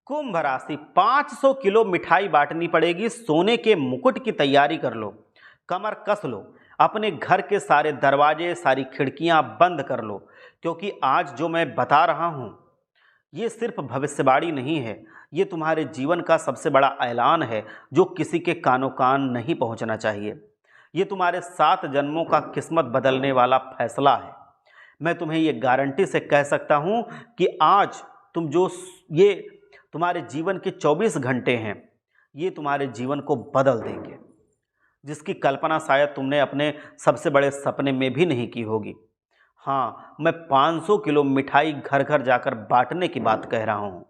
कुंभ राशि 500 किलो मिठाई बांटनी पड़ेगी। सोने के मुकुट की तैयारी कर लो, कमर कस लो, अपने घर के सारे दरवाजे सारी खिड़कियां बंद कर लो, क्योंकि आज जो मैं बता रहा हूं ये सिर्फ भविष्यवाणी नहीं है, ये तुम्हारे जीवन का सबसे बड़ा ऐलान है जो किसी के कानों कान नहीं पहुंचना चाहिए। ये तुम्हारे 7 जन्मों का किस्मत बदलने वाला फैसला है। मैं तुम्हें ये गारंटी से कह सकता हूं कि आज तुम जो ये तुम्हारे जीवन के 24 घंटे हैं, ये तुम्हारे जीवन को बदल देंगे, जिसकी कल्पना शायद तुमने अपने सबसे बड़े सपने में भी नहीं की होगी। हाँ, मैं 500 किलो मिठाई घर घर जाकर बांटने की बात कह रहा हूँ।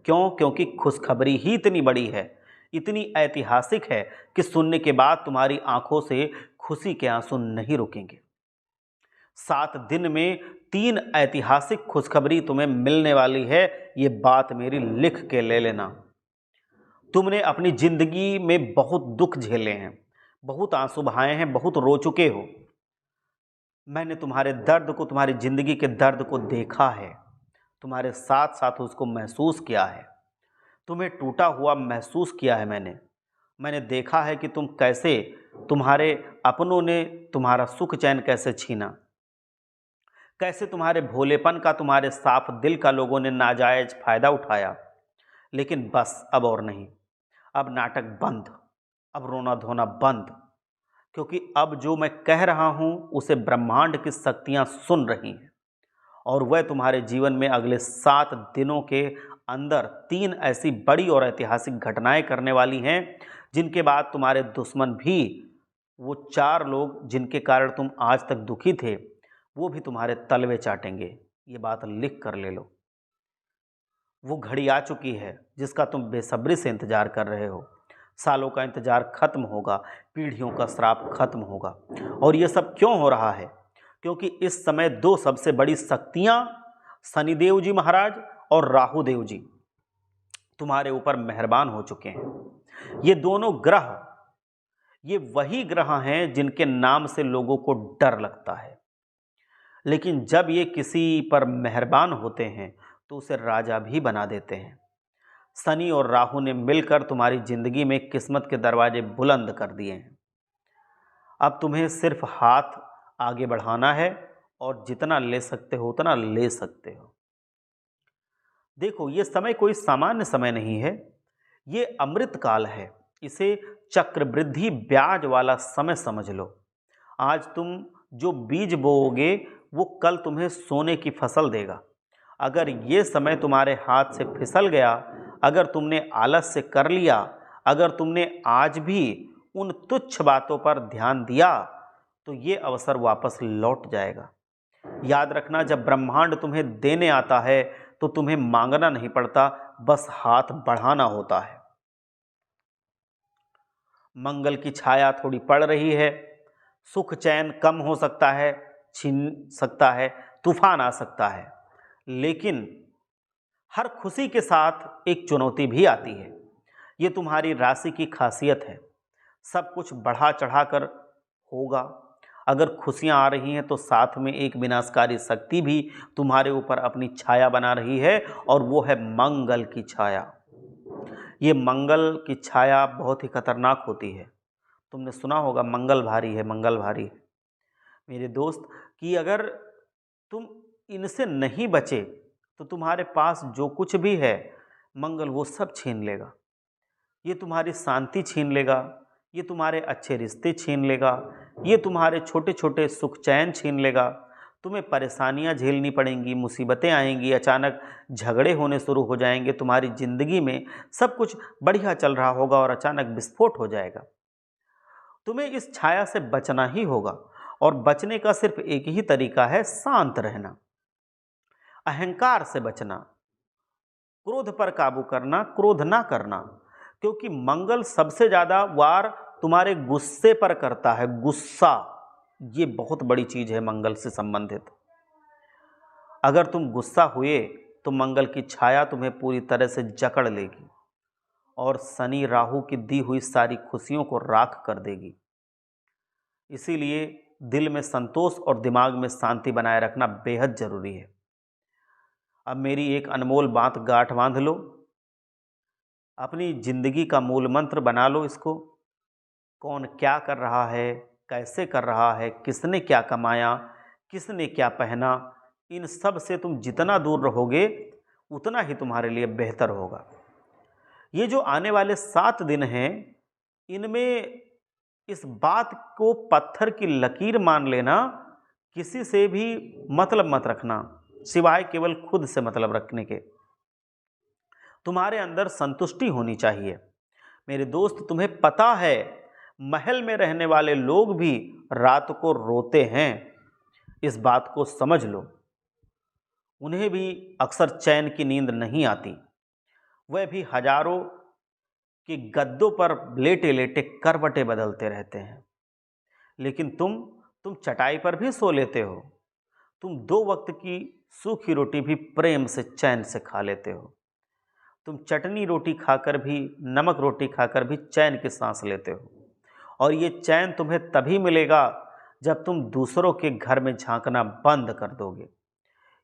क्यों? क्योंकि खुशखबरी ही इतनी बड़ी है, इतनी ऐतिहासिक है कि सुनने के बाद तुम्हारी आंखों से खुशी के आंसू नहीं रुकेंगे। 7 दिन में 3 ऐतिहासिक खुशखबरी तुम्हें मिलने वाली है, ये बात मेरी लिख के ले लेना। तुमने अपनी जिंदगी में बहुत दुख झेले हैं, बहुत आंसू बहाए हैं, बहुत रो चुके हो। मैंने तुम्हारे दर्द को, तुम्हारी जिंदगी के दर्द को देखा है, तुम्हारे साथ साथ उसको महसूस किया है, तुम्हें टूटा हुआ महसूस किया है। मैंने देखा है कि तुम कैसे, तुम्हारे अपनों ने तुम्हारा सुख चैन कैसे छीना, कैसे तुम्हारे भोलेपन का, तुम्हारे साफ दिल का लोगों ने नाजायज फायदा उठाया। लेकिन बस अब और नहीं, अब नाटक बंद, अब रोना धोना बंद, क्योंकि अब जो मैं कह रहा हूं उसे ब्रह्मांड की शक्तियां सुन रही हैं, और वह तुम्हारे जीवन में अगले 7 दिनों के अंदर 3 ऐसी बड़ी और ऐतिहासिक घटनाएं करने वाली हैं, जिनके बाद तुम्हारे दुश्मन भी, वो 4 लोग जिनके कारण तुम आज तक दुखी थे, वो भी तुम्हारे तलवे चाटेंगे। ये बात लिख कर ले लो। वो घड़ी आ चुकी है जिसका तुम बेसब्री से इंतजार कर रहे हो। सालों का इंतजार खत्म होगा, पीढ़ियों का श्राप खत्म होगा। और ये सब क्यों हो रहा है? क्योंकि इस समय 2 सबसे बड़ी शक्तियां, शनिदेव जी महाराज और राहु देव जी, तुम्हारे ऊपर मेहरबान हो चुके हैं। ये दोनों ग्रह, ये वही ग्रह हैं जिनके नाम से लोगों को डर लगता है, लेकिन जब ये किसी पर मेहरबान होते हैं तो उसे राजा भी बना देते हैं। शनि और राहु ने मिलकर तुम्हारी जिंदगी में किस्मत के दरवाजे बुलंद कर दिए हैं। अब तुम्हें सिर्फ हाथ आगे बढ़ाना है और जितना ले सकते हो उतना ले सकते हो। देखो, ये समय कोई सामान्य समय नहीं है, ये अमृत काल है। इसे चक्रवृद्धि ब्याज वाला समय समझ लो। आज तुम जो बीज बोओगे वो कल तुम्हें सोने की फसल देगा। अगर ये समय तुम्हारे हाथ से फिसल गया, अगर तुमने आलस से कर लिया, अगर तुमने आज भी उन तुच्छ बातों पर ध्यान दिया, तो ये अवसर वापस लौट जाएगा। याद रखना, जब ब्रह्मांड तुम्हें देने आता है तो तुम्हें मांगना नहीं पड़ता, बस हाथ बढ़ाना होता है। मंगल की छाया थोड़ी पड़ रही है, सुख चैन कम हो सकता है, छीन सकता है, तूफान आ सकता है, लेकिन हर खुशी के साथ एक चुनौती भी आती है। ये तुम्हारी राशि की खासियत है। सब कुछ बढ़ा चढ़ाकर होगा। अगर खुशियां आ रही हैं तो साथ में एक विनाशकारी शक्ति भी तुम्हारे ऊपर अपनी छाया बना रही है, और वो है मंगल की छाया। ये मंगल की छाया बहुत ही खतरनाक होती है। तुमने सुना होगा, मंगल भारी है, मंगल भारी है। मेरे दोस्त, कि अगर तुम इनसे नहीं बचे तो तुम्हारे पास जो कुछ भी है, मंगल वो सब छीन लेगा। ये तुम्हारी शांति छीन लेगा, ये तुम्हारे अच्छे रिश्ते छीन लेगा, ये तुम्हारे छोटे छोटे सुख चैन छीन लेगा। तुम्हें परेशानियां झेलनी पड़ेंगी, मुसीबतें आएंगी, अचानक झगड़े होने शुरू हो जाएंगे। तुम्हारी ज़िंदगी में सब कुछ बढ़िया चल रहा होगा और अचानक विस्फोट हो जाएगा। तुम्हें इस छाया से बचना ही होगा, और बचने का सिर्फ एक ही तरीका है, शांत रहना, अहंकार से बचना, क्रोध पर काबू करना, क्रोध ना करना। क्योंकि मंगल सबसे ज्यादा वार तुम्हारे गुस्से पर करता है। गुस्सा ये बहुत बड़ी चीज है मंगल से संबंधित। अगर तुम गुस्सा हुए तो मंगल की छाया तुम्हें पूरी तरह से जकड़ लेगी और शनि राहु की दी हुई सारी खुशियों को राख कर देगी। इसीलिए दिल में संतोष और दिमाग में शांति बनाए रखना बेहद जरूरी है। अब मेरी एक अनमोल बात गांठ बांध लो, अपनी जिंदगी का मूल मंत्र बना लो इसको। कौन क्या कर रहा है, कैसे कर रहा है, किसने क्या कमाया, किसने क्या पहना, इन सब से तुम जितना दूर रहोगे उतना ही तुम्हारे लिए बेहतर होगा। ये जो आने वाले 7 दिन हैं, इनमें इस बात को पत्थर की लकीर मान लेना, किसी से भी मतलब मत रखना सिवाय केवल खुद से मतलब रखने के। तुम्हारे अंदर संतुष्टि होनी चाहिए। मेरे दोस्त, तुम्हें पता है महल में रहने वाले लोग भी रात को रोते हैं, इस बात को समझ लो। उन्हें भी अक्सर चैन की नींद नहीं आती। वह भी हजारों के गद्दों पर लेटे लेटे करवटें बदलते रहते हैं। लेकिन तुम चटाई पर भी सो लेते हो। तुम 2 वक्त की सूखी रोटी भी प्रेम से चैन से खा लेते हो। तुम चटनी रोटी खाकर भी, नमक रोटी खाकर भी चैन की सांस लेते हो। और ये चैन तुम्हें तभी मिलेगा जब तुम दूसरों के घर में झांकना बंद कर दोगे।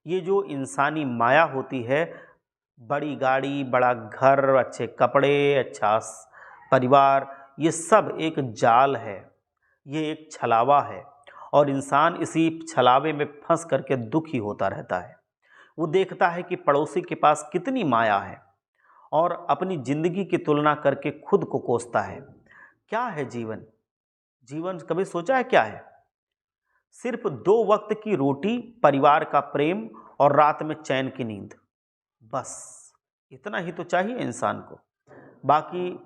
ये जो इंसानी माया होती है, बड़ी गाड़ी, बड़ा घर, अच्छे कपड़े, अच्छा परिवार, ये सब एक जाल है, ये एक छलावा है। और इंसान इसी छलावे में फंस करके दुखी होता रहता है। वो देखता है कि पड़ोसी के पास कितनी माया है और अपनी जिंदगी की तुलना करके खुद को कोसता है। क्या है जीवन? जीवन कभी सोचा है क्या है? सिर्फ 2 वक्त की रोटी, परिवार का प्रेम और रात में चैन की नींद, बस इतना ही तो चाहिए इंसान को। बाकी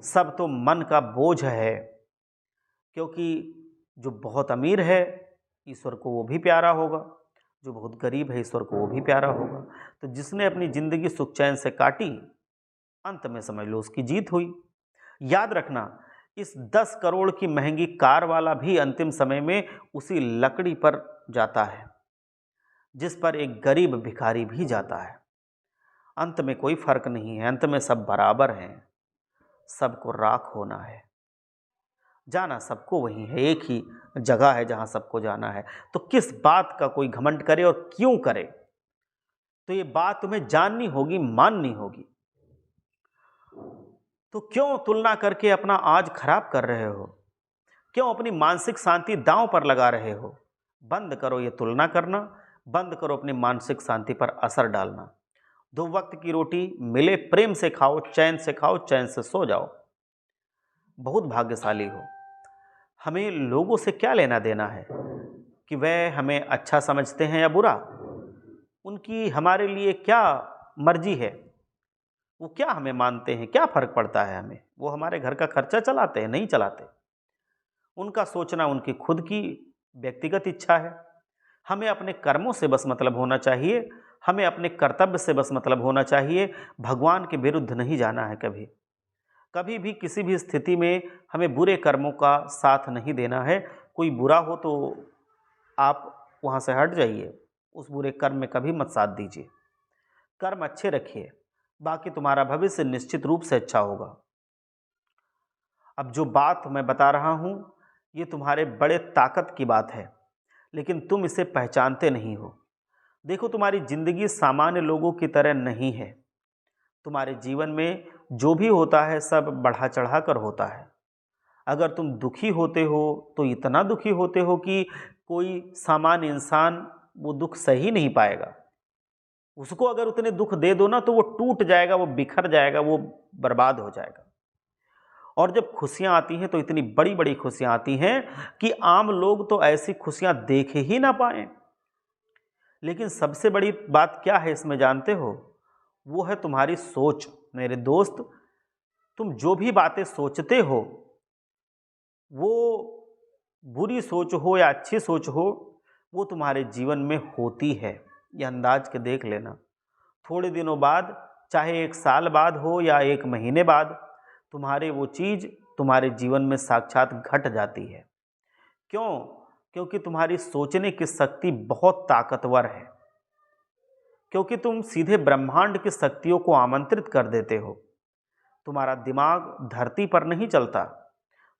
सब तो मन का बोझ है, क्योंकि जो बहुत अमीर है ईश्वर को वो भी प्यारा होगा, जो बहुत गरीब है ईश्वर को वो भी प्यारा होगा। तो जिसने अपनी जिंदगी सुख चैन से काटी, अंत में समझ लो उसकी जीत हुई। याद रखना, इस 10 करोड़ की महंगी कार वाला भी अंतिम समय में उसी लकड़ी पर जाता है जिस पर एक गरीब भिखारी भी जाता है। अंत में कोई फर्क नहीं है, अंत में सब बराबर हैं। सबको राख होना है, जाना सबको वही है, एक ही जगह है जहां सबको जाना है। तो किस बात का कोई घमंड करे और क्यों करे? तो ये बात तुम्हें जाननी होगी, माननी होगी। तो क्यों तुलना करके अपना आज खराब कर रहे हो? क्यों अपनी मानसिक शांति दांव पर लगा रहे हो? बंद करो ये तुलना करना, बंद करो अपनी मानसिक शांति पर असर डालना। 2 वक्त की रोटी मिले प्रेम से खाओ, चैन से खाओ, चैन से सो जाओ। बहुत भाग्यशाली हो। हमें लोगों से क्या लेना देना है कि वह हमें अच्छा समझते हैं या बुरा? उनकी हमारे लिए क्या मर्जी है? वो क्या हमें मानते हैं? क्या फर्क पड़ता है हमें? वो हमारे घर का खर्चा चलाते हैं? नहीं चलाते। उनका सोचना उनकी खुद की व्यक्तिगत इच्छा है। हमें अपने कर्मों से बस मतलब होना चाहिए, हमें अपने कर्तव्य से बस मतलब होना चाहिए। भगवान के विरुद्ध नहीं जाना है कभी। कभी भी किसी भी स्थिति में हमें बुरे कर्मों का साथ नहीं देना है। कोई बुरा हो तो आप वहाँ से हट जाइए, उस बुरे कर्म में कभी मत साथ दीजिए। कर्म अच्छे रखिए, बाकी तुम्हारा भविष्य निश्चित रूप से अच्छा होगा। अब जो बात मैं बता रहा हूँ, ये तुम्हारे बड़े ताकत की बात है, लेकिन तुम इसे पहचानते नहीं हो। देखो, तुम्हारी जिंदगी सामान्य लोगों की तरह नहीं है। तुम्हारे जीवन में जो भी होता है सब बढ़ा चढ़ा कर होता है। अगर तुम दुखी होते हो तो इतना दुखी होते हो कि कोई सामान्य इंसान वो दुख सही नहीं पाएगा। उसको अगर उतने दुख दे दो ना तो वो टूट जाएगा, वो बिखर जाएगा, वो बर्बाद हो जाएगा। और जब खुशियां आती हैं तो इतनी बड़ी बड़ी खुशियां आती हैं कि आम लोग तो ऐसी खुशियां देख ही ना पाए। लेकिन सबसे बड़ी बात क्या है इसमें जानते हो? वो है तुम्हारी सोच। मेरे दोस्त, तुम जो भी बातें सोचते हो, वो बुरी सोच हो या अच्छी सोच हो, वो तुम्हारे जीवन में होती है। ये अंदाज के देख लेना। थोड़े दिनों बाद, चाहे 1 साल बाद हो या 1 महीने बाद, तुम्हारे वो चीज़ तुम्हारे जीवन में साक्षात घट जाती है। क्यों? क्योंकि तुम्हारी सोचने की शक्ति बहुत ताकतवर है। क्योंकि तुम सीधे ब्रह्मांड की शक्तियों को आमंत्रित कर देते हो। तुम्हारा दिमाग धरती पर नहीं चलता,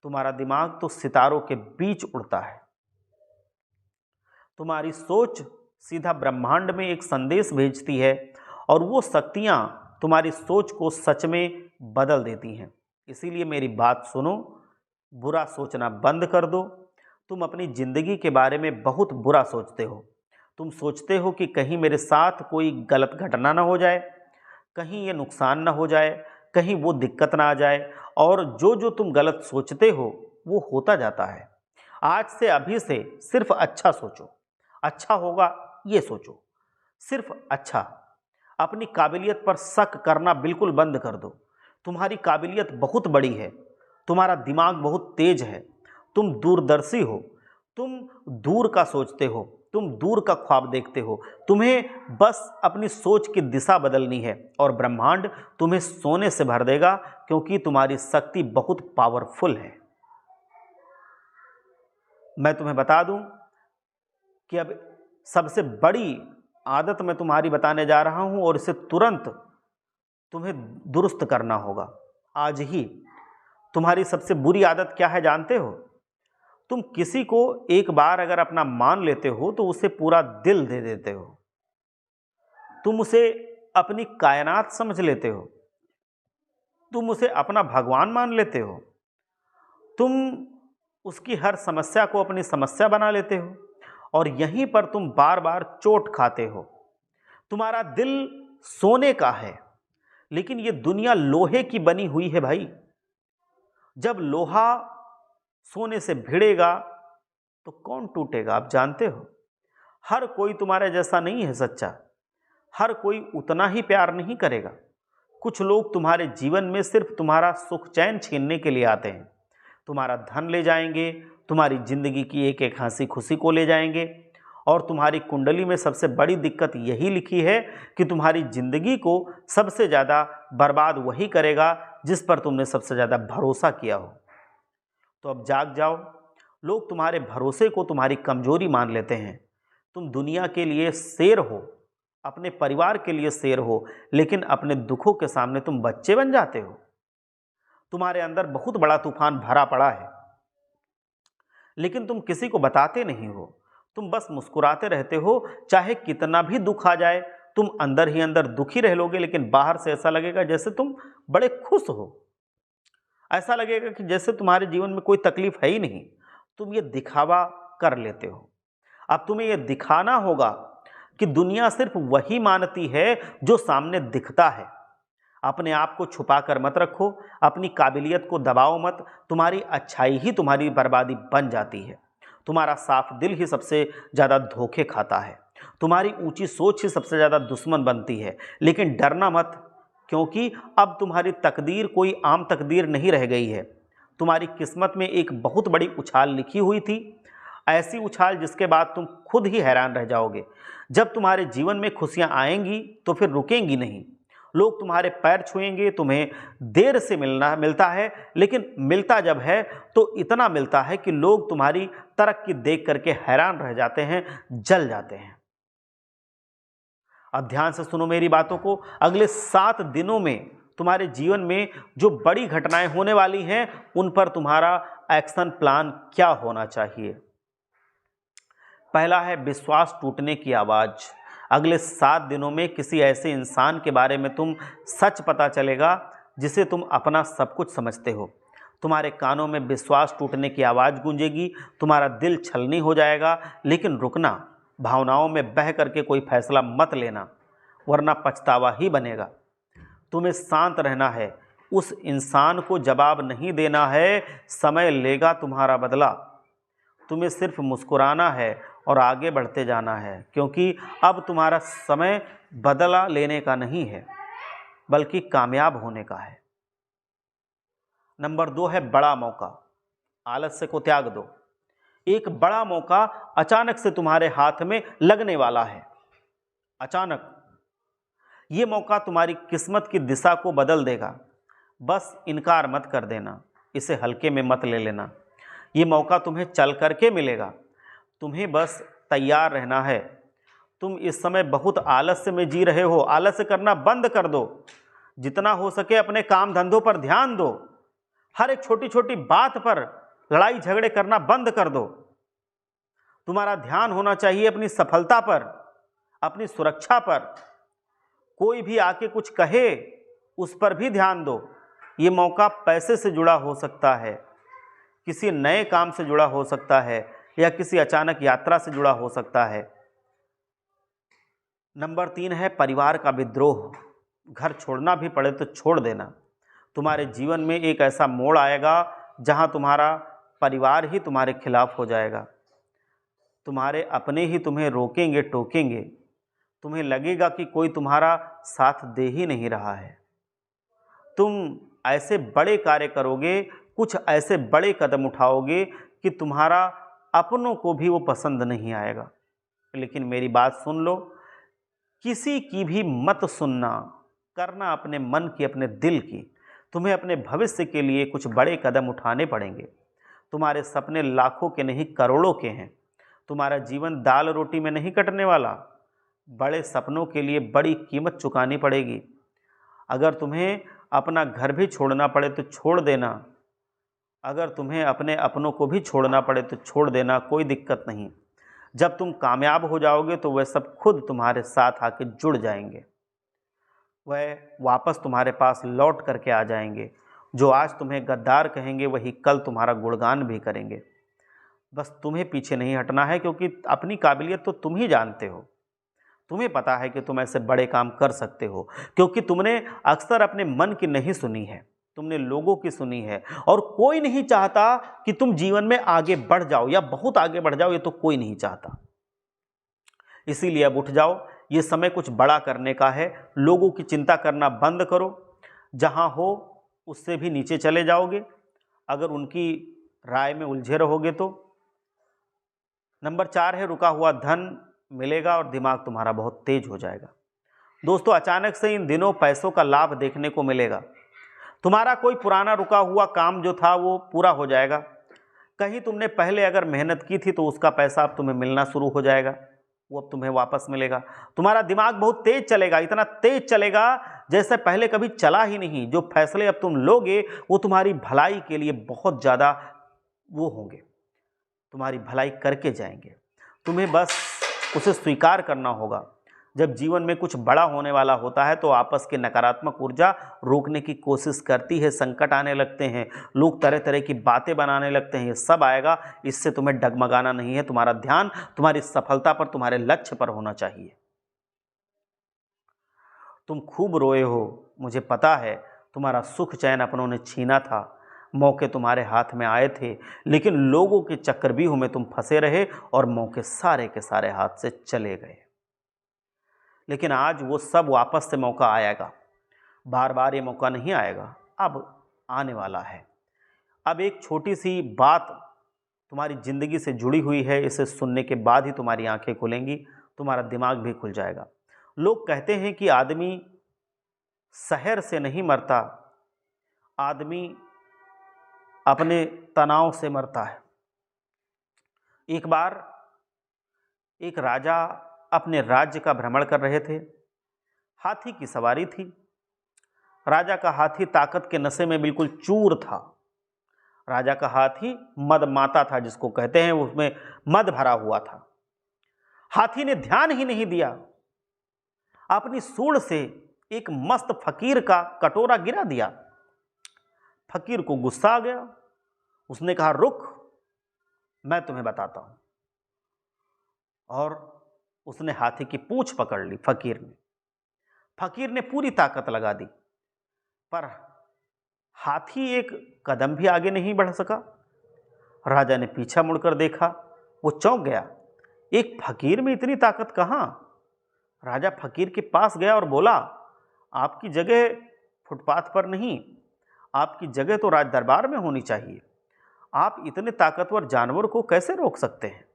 तुम्हारा दिमाग तो सितारों के बीच उड़ता है। तुम्हारी सोच सीधा ब्रह्मांड में एक संदेश भेजती है और वो शक्तियां तुम्हारी सोच को सच में बदल देती हैं। इसीलिए मेरी बात सुनो, बुरा सोचना बंद कर दो। तुम अपनी ज़िंदगी के बारे में बहुत बुरा सोचते हो। तुम सोचते हो कि कहीं मेरे साथ कोई गलत घटना ना हो जाए, कहीं ये नुकसान ना हो जाए, कहीं वो दिक्कत ना आ जाए, और जो जो तुम गलत सोचते हो वो होता जाता है। आज से अभी से सिर्फ अच्छा सोचो, अच्छा होगा ये सोचो, सिर्फ अच्छा। अपनी काबिलियत पर शक करना बिल्कुल बंद कर दो। तुम्हारी काबिलियत बहुत बड़ी है, तुम्हारा दिमाग बहुत तेज है, तुम दूरदर्शी हो, तुम दूर का सोचते हो, तुम दूर का ख्वाब देखते हो। तुम्हें बस अपनी सोच की दिशा बदलनी है और ब्रह्मांड तुम्हें सोने से भर देगा, क्योंकि तुम्हारी शक्ति बहुत पावरफुल है। मैं तुम्हें बता दूं कि अब सबसे बड़ी आदत मैं तुम्हारी बताने जा रहा हूं, और इसे तुरंत तुम्हें दुरुस्त करना होगा आज ही। तुम्हारी सबसे बुरी आदत क्या है जानते हो? तुम किसी को एक बार अगर अपना मान लेते हो तो उसे पूरा दिल दे देते हो। तुम उसे अपनी कायनात समझ लेते हो, तुम उसे अपना भगवान मान लेते हो, तुम उसकी हर समस्या को अपनी समस्या बना लेते हो, और यहीं पर तुम बार बार चोट खाते हो। तुम्हारा दिल सोने का है, लेकिन ये दुनिया लोहे की बनी हुई है भाई। जब लोहा सोने से भिड़ेगा तो कौन टूटेगा, आप जानते हो। हर कोई तुम्हारे जैसा नहीं है सच्चा, हर कोई उतना ही प्यार नहीं करेगा। कुछ लोग तुम्हारे जीवन में सिर्फ तुम्हारा सुख चैन छीनने के लिए आते हैं। तुम्हारा धन ले जाएंगे, तुम्हारी जिंदगी की एक एक हंसी खुशी को ले जाएंगे, और तुम्हारी कुंडली में सबसे बड़ी दिक्कत यही लिखी है कि तुम्हारी जिंदगी को सबसे ज़्यादा बर्बाद वही करेगा जिस पर तुमने सबसे ज़्यादा भरोसा किया हो। तो अब जाग जाओ। लोग तुम्हारे भरोसे को तुम्हारी कमजोरी मान लेते हैं। तुम दुनिया के लिए शेर हो, अपने परिवार के लिए शेर हो, लेकिन अपने दुखों के सामने तुम बच्चे बन जाते हो। तुम्हारे अंदर बहुत बड़ा तूफान भरा पड़ा है, लेकिन तुम किसी को बताते नहीं हो। तुम बस मुस्कुराते रहते हो, चाहे कितना भी दुख आ जाए। तुम अंदर ही अंदर दुखी रह लोगे, लेकिन बाहर से ऐसा लगेगा जैसे तुम बड़े खुश हो। ऐसा लगेगा कि जैसे तुम्हारे जीवन में कोई तकलीफ है ही नहीं। तुम ये दिखावा कर लेते हो। अब तुम्हें यह दिखाना होगा कि दुनिया सिर्फ वही मानती है जो सामने दिखता है। अपने आप को छुपा कर मत रखो, अपनी काबिलियत को दबाओ मत। तुम्हारी अच्छाई ही तुम्हारी बर्बादी बन जाती है। तुम्हारा साफ दिल ही सबसे ज़्यादा धोखे खाता है। तुम्हारी ऊंची सोच ही सबसे ज़्यादा दुश्मन बनती है। लेकिन डरना मत, क्योंकि अब तुम्हारी तकदीर कोई आम तकदीर नहीं रह गई है। तुम्हारी किस्मत में एक बहुत बड़ी उछाल लिखी हुई थी, ऐसी उछाल जिसके बाद तुम खुद ही हैरान रह जाओगे। जब तुम्हारे जीवन में खुशियां आएंगी तो फिर रुकेंगी नहीं। लोग तुम्हारे पैर छुएंगे। तुम्हें देर से मिलता है, लेकिन मिलता जब है तो इतना मिलता है कि लोग तुम्हारी तरक्की देख करके हैरान रह जाते हैं, जल जाते हैं। अब ध्यान से सुनो मेरी बातों को। अगले 7 दिनों में तुम्हारे जीवन में जो बड़ी घटनाएं होने वाली हैं, उन पर तुम्हारा एक्शन प्लान क्या होना चाहिए। पहला है विश्वास टूटने की आवाज़। अगले 7 दिनों में किसी ऐसे इंसान के बारे में तुम सच पता चलेगा जिसे तुम अपना सब कुछ समझते हो। तुम्हारे कानों में विश्वास टूटने की आवाज़ गूंजेगी, तुम्हारा दिल छलनी हो जाएगा। लेकिन रुकना, भावनाओं में बह करके कोई फैसला मत लेना, वरना पछतावा ही बनेगा। तुम्हें शांत रहना है, उस इंसान को जवाब नहीं देना है, समय लेगा तुम्हारा बदला। तुम्हें सिर्फ मुस्कुराना है और आगे बढ़ते जाना है, क्योंकि अब तुम्हारा समय बदला लेने का नहीं है, बल्कि कामयाब होने का है। नंबर 2 है बड़ा मौका। आलस्य को त्याग दो। एक बड़ा मौका अचानक से तुम्हारे हाथ में लगने वाला है। अचानक ये मौका तुम्हारी किस्मत की दिशा को बदल देगा। बस इनकार मत कर देना, इसे हल्के में मत ले लेना। ये मौका तुम्हें चल करके मिलेगा, तुम्हें बस तैयार रहना है। तुम इस समय बहुत आलस्य में जी रहे हो, आलस्य करना बंद कर दो। जितना हो सके अपने काम धंधों पर ध्यान दो। हर एक छोटी छोटी बात पर लड़ाई झगड़े करना बंद कर दो। तुम्हारा ध्यान होना चाहिए अपनी सफलता पर, अपनी सुरक्षा पर। कोई भी आके कुछ कहे उस पर भी ध्यान दो। ये मौका पैसे से जुड़ा हो सकता है, किसी नए काम से जुड़ा हो सकता है, या किसी अचानक यात्रा से जुड़ा हो सकता है। नंबर 3 है परिवार का विद्रोह। घर छोड़ना भी पड़े तो छोड़ देना। तुम्हारे जीवन में एक ऐसा मोड़ आएगा जहां तुम्हारा परिवार ही तुम्हारे खिलाफ हो जाएगा। तुम्हारे अपने ही तुम्हें रोकेंगे, टोकेंगे। तुम्हें लगेगा कि कोई तुम्हारा साथ दे ही नहीं रहा है। तुम ऐसे बड़े कार्य करोगे, कुछ ऐसे बड़े कदम उठाओगे कि तुम्हारा अपनों को भी वो पसंद नहीं आएगा। लेकिन मेरी बात सुन लो, किसी की भी मत सुनना, करना अपने मन की, अपने दिल की। तुम्हें अपने भविष्य के लिए कुछ बड़े कदम उठाने पड़ेंगे। तुम्हारे सपने लाखों के नहीं, करोड़ों के हैं। तुम्हारा जीवन दाल रोटी में नहीं कटने वाला। बड़े सपनों के लिए बड़ी कीमत चुकानी पड़ेगी। अगर तुम्हें अपना घर भी छोड़ना पड़े तो छोड़ देना। अगर तुम्हें अपने अपनों को भी छोड़ना पड़े तो छोड़ देना, कोई दिक्कत नहीं। जब तुम कामयाब हो जाओगे तो वह सब खुद तुम्हारे साथ आके जुड़ जाएंगे। वह वापस तुम्हारे पास लौट करके आ जाएंगे। जो आज तुम्हें गद्दार कहेंगे वही कल तुम्हारा गुणगान भी करेंगे। बस तुम्हें पीछे नहीं हटना है, क्योंकि अपनी काबिलियत तो तुम ही जानते हो। तुम्हें पता है कि तुम ऐसे बड़े काम कर सकते हो, क्योंकि तुमने अक्सर अपने मन की नहीं सुनी है, तुमने लोगों की सुनी है। और कोई नहीं चाहता कि तुम जीवन में आगे बढ़ जाओ या बहुत आगे बढ़ जाओ, ये तो कोई नहीं चाहता। इसीलिए अब उठ जाओ, ये समय कुछ बड़ा करने का है। लोगों की चिंता करना बंद करो। जहां हो उससे भी नीचे चले जाओगे अगर उनकी राय में उलझे रहोगे तो। नंबर 4 है रुका हुआ धन मिलेगा और दिमाग तुम्हारा बहुत तेज हो जाएगा। दोस्तों, अचानक से इन दिनों पैसों का लाभ देखने को मिलेगा। तुम्हारा कोई पुराना रुका हुआ काम जो था वो पूरा हो जाएगा। कहीं तुमने पहले अगर मेहनत की थी तो उसका पैसा अब तुम्हें मिलना शुरू हो जाएगा, वो अब तुम्हें वापस मिलेगा। तुम्हारा दिमाग बहुत तेज चलेगा, इतना तेज चलेगा जैसे पहले कभी चला ही नहीं। जो फैसले अब तुम लोगे वो तुम्हारी भलाई के लिए बहुत ज़्यादा वो होंगे, तुम्हारी भलाई करके जाएंगे। तुम्हें बस उसे स्वीकार करना होगा। जब जीवन में कुछ बड़ा होने वाला होता है तो आपस की नकारात्मक ऊर्जा रोकने की कोशिश करती है। संकट आने लगते हैं, लोग तरह तरह की बातें बनाने लगते हैं। ये सब आएगा, इससे तुम्हें डगमगाना नहीं है। तुम्हारा ध्यान तुम्हारी सफलता पर, तुम्हारे लक्ष्य पर होना चाहिए। तुम खूब रोए हो, मुझे पता है। तुम्हारा सुख चैन अपनों ने छीना था, मौके तुम्हारे हाथ में आए थे, लेकिन लोगों के चक्रव्यूह में तुम फंसे रहे और मौके सारे के सारे हाथ से चले गए। लेकिन आज वो सब वापस से मौका आएगा। बार बार ये मौका नहीं आएगा, अब आने वाला है। अब एक छोटी सी बात तुम्हारी ज़िंदगी से जुड़ी हुई है, इसे सुनने के बाद ही तुम्हारी आंखें खुलेंगी, तुम्हारा दिमाग भी खुल जाएगा। लोग कहते हैं कि आदमी शहर से नहीं मरता, आदमी अपने तनाव से मरता है। एक बार एक राजा अपने राज्य का भ्रमण कर रहे थे। हाथी की सवारी थी। राजा का हाथी ताकत के नशे में बिल्कुल चूर था। राजा का हाथी मद माता था, जिसको कहते हैं, उसमें मद भरा हुआ था। हाथी ने ध्यान ही नहीं दिया, अपनी सूंड से एक मस्त फकीर का कटोरा गिरा दिया। फकीर को गुस्सा आ गया। उसने कहा, रुक, मैं तुम्हें बताता हूं। और उसने हाथी की पूंछ पकड़ ली। फकीर ने पूरी ताकत लगा दी, पर हाथी एक कदम भी आगे नहीं बढ़ सका। राजा ने पीछा मुड़कर देखा, वो चौंक गया। एक फकीर में इतनी ताकत कहां? राजा फकीर के पास गया और बोला, आपकी जगह फुटपाथ पर नहीं, आपकी जगह तो राज दरबार में होनी चाहिए। आप इतने ताकतवर जानवर को कैसे रोक सकते हैं?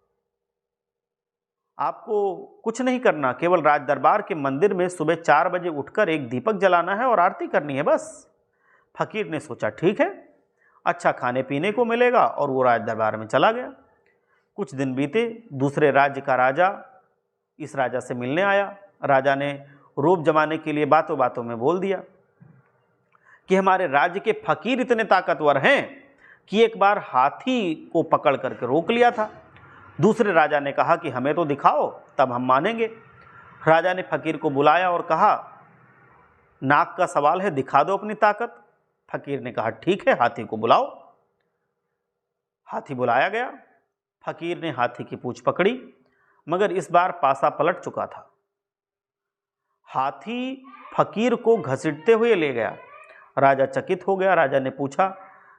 आपको कुछ नहीं करना, केवल राज दरबार के मंदिर में सुबह 4 बजे उठकर एक दीपक जलाना है और आरती करनी है, बस। फकीर ने सोचा, ठीक है, अच्छा खाने पीने को मिलेगा, और वो राज दरबार में चला गया। कुछ दिन बीते। दूसरे राज्य का राजा इस राजा से मिलने आया। राजा ने रोब जमाने के लिए बातों बातों में बोल दिया कि हमारे राज्य के फकीर इतने ताकतवर हैं कि एक बार हाथी को पकड़ करके रोक लिया था। दूसरे राजा ने कहा कि हमें तो दिखाओ, तब हम मानेंगे। राजा ने फकीर को बुलाया और कहा नाक का सवाल है, दिखा दो अपनी ताकत। फकीर ने कहा ठीक है, हाथी को बुलाओ। हाथी बुलाया गया। फकीर ने हाथी की पूंछ पकड़ी, मगर इस बार पासा पलट चुका था। हाथी फकीर को घसीटते हुए ले गया। राजा चकित हो गया। राजा ने पूछा,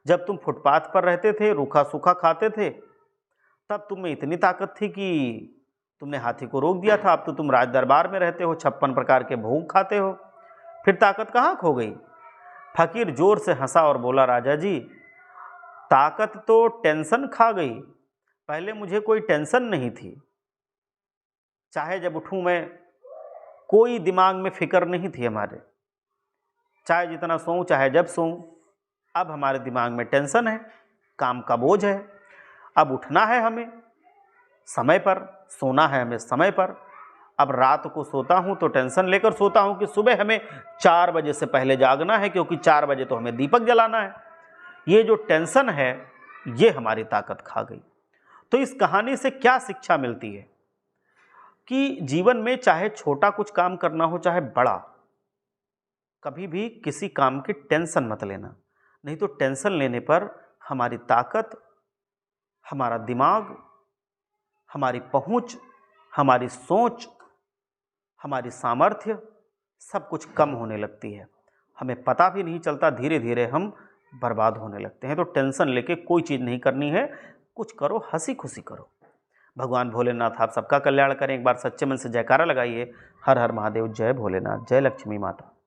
जब तुम फुटपाथ पर रहते थे, रूखा सूखा खाते थे, तब तुम में इतनी ताकत थी कि तुमने हाथी को रोक दिया था। अब तो तुम राज दरबार में रहते हो, 56 प्रकार के भोग खाते हो, फिर ताकत कहाँ खो गई? फकीर जोर से हंसा और बोला, राजा जी, ताकत तो टेंशन खा गई। पहले मुझे कोई टेंशन नहीं थी। चाहे जब उठूं मैं, कोई दिमाग में फिक्र नहीं थी हमारे। चाहे जितना सोऊं, चाहे जब सोऊं। अब हमारे दिमाग में टेंशन है, काम का बोझ है। अब उठना है हमें समय पर, सोना है हमें समय पर। अब रात को सोता हूं तो टेंशन लेकर सोता हूं कि सुबह हमें 4 बजे से पहले जागना है, क्योंकि 4 बजे तो हमें दीपक जलाना है। ये जो टेंशन है, ये हमारी ताकत खा गई। तो इस कहानी से क्या शिक्षा मिलती है कि जीवन में चाहे छोटा कुछ काम करना हो, चाहे बड़ा, कभी भी किसी काम की टेंशन मत लेना। नहीं तो टेंशन लेने पर हमारी ताकत, हमारा दिमाग, हमारी पहुंच, हमारी सोच, हमारी सामर्थ्य, सब कुछ कम होने लगती है। हमें पता भी नहीं चलता, धीरे धीरे हम बर्बाद होने लगते हैं। तो टेंशन लेके कोई चीज़ नहीं करनी है, कुछ करो, हंसी खुशी करो। भगवान भोलेनाथ आप सबका कल्याण करें। एक बार सच्चे मन से जयकारा लगाइए। हर हर महादेव, जय भोलेनाथ, जय लक्ष्मी माता।